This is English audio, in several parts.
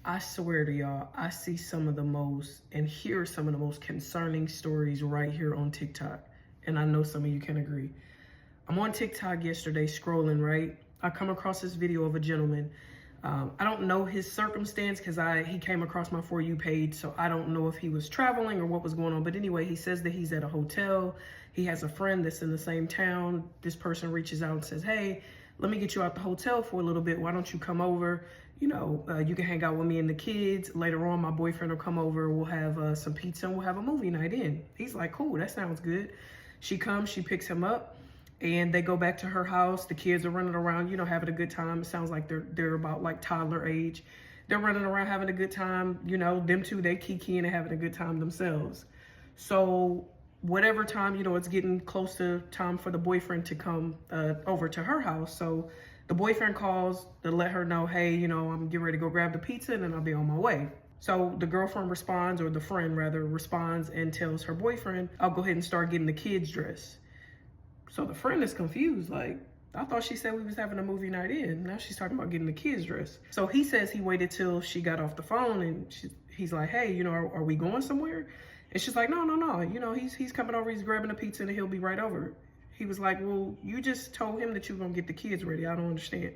I swear to y'all, I see some of the most and hear some of the most concerning stories right here on TikTok. And I know some of you can agree. I'm on TikTok yesterday scrolling, right? I come across this video of a gentleman. I don't know his circumstance because he came across my For You page, so I don't know if he was traveling or what was going on. But anyway, he says that he's at a hotel. He has a friend that's in the same town. This person reaches out and says, hey, let me get you out the hotel for a little bit. Why don't you come over? You can hang out with me and the kids. Later on, my boyfriend will come over. We'll have some pizza and we'll have a movie night in. He's like, cool, that sounds good. She comes, she picks him up, and they go back to her house. The kids are running around, having a good time. It sounds like they're about like toddler age. They're running around having a good time. Them two, they kikiing and having a good time themselves. So whatever time, it's getting close to time for the boyfriend to come over to her house. So the boyfriend calls to let her know, hey, I'm getting ready to go grab the pizza and then I'll be on my way. So the girlfriend responds, or the friend rather responds, and tells her boyfriend, I'll go ahead and start getting the kids dressed. So the friend is confused, like, I thought she said we was having a movie night in. Now she's talking about getting the kids dressed. So he says he waited till she got off the phone, and he's like, hey, are we going somewhere? And she's like, no. He's coming over, he's grabbing a pizza and he'll be right over. He was like, well, you just told him that you were gonna get the kids ready. I don't understand.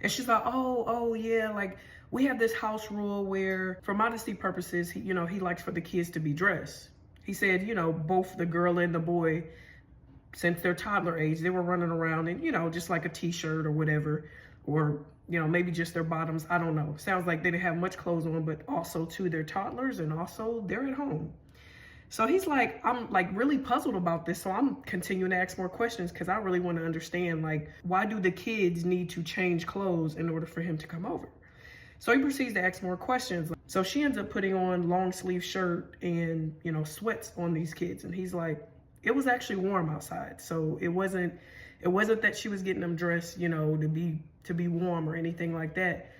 And she's like, oh yeah, like we have this house rule where for modesty purposes, he likes for the kids to be dressed. He said, both the girl and the boy, since they're toddler age, they were running around in, just like a t-shirt or whatever, or, maybe just their bottoms. I don't know. Sounds like they didn't have much clothes on, but also too, they're toddlers and also they're at home. So he's like, I'm like really puzzled about this. So I'm continuing to ask more questions because I really want to understand, like, why do the kids need to change clothes in order for him to come over? So he proceeds to ask more questions. So she ends up putting on long sleeve shirt and, sweats on these kids. And he's like, it was actually warm outside. So it wasn't that she was getting them dressed, to be warm or anything like that.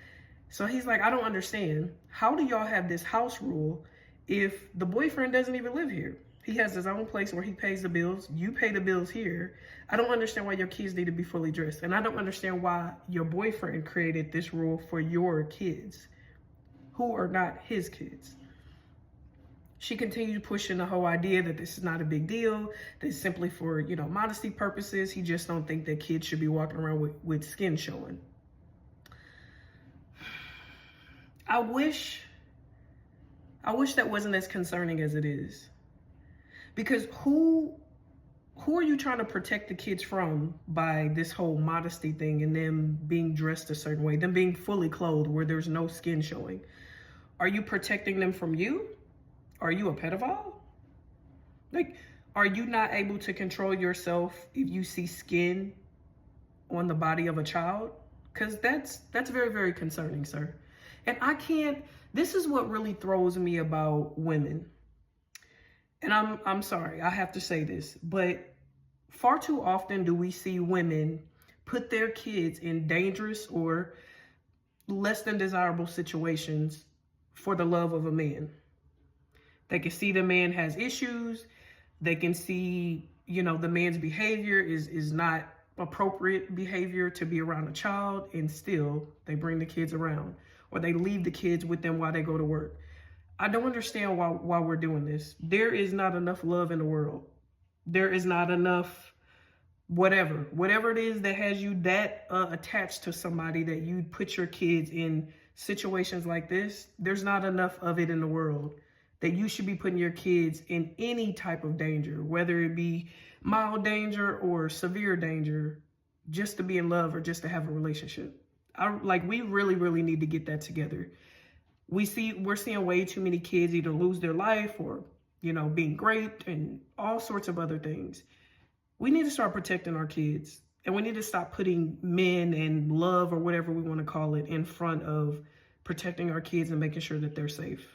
So he's like, I don't understand. How do y'all have this house rule if the boyfriend doesn't even live here? He has his own place where he pays the bills. You pay the bills here. I don't understand why your kids need to be fully dressed. And I don't understand why your boyfriend created this rule for your kids who are not his kids. She continued pushing the whole idea that this is not a big deal, that it's simply for, modesty purposes. He just don't think that kids should be walking around with skin showing. I wish that wasn't as concerning as it is. Because who are you trying to protect the kids from by this whole modesty thing and them being dressed a certain way, them being fully clothed where there's no skin showing? Are you protecting them from you? Are you a pedophile? Like, are you not able to control yourself if you see skin on the body of a child? Because that's very, very concerning, sir. And this is what really throws me about women. And I'm sorry, I have to say this, but far too often do we see women put their kids in dangerous or less than desirable situations for the love of a man. They can see the man has issues. They can see, the man's behavior is not appropriate behavior to be around a child, and still they bring the kids around, or they leave the kids with them while they go to work. I don't understand why we're doing this. There is not enough love in the world. There is not enough whatever it is that has you that attached to somebody that you put your kids in situations like this. There's not enough of it in the world that you should be putting your kids in any type of danger, whether it be mild danger or severe danger, just to be in love or just to have a relationship. We really, really need to get that together. We're seeing way too many kids either lose their life or, being raped and all sorts of other things. We need to start protecting our kids, and we need to stop putting men and love or whatever we want to call it in front of protecting our kids and making sure that they're safe.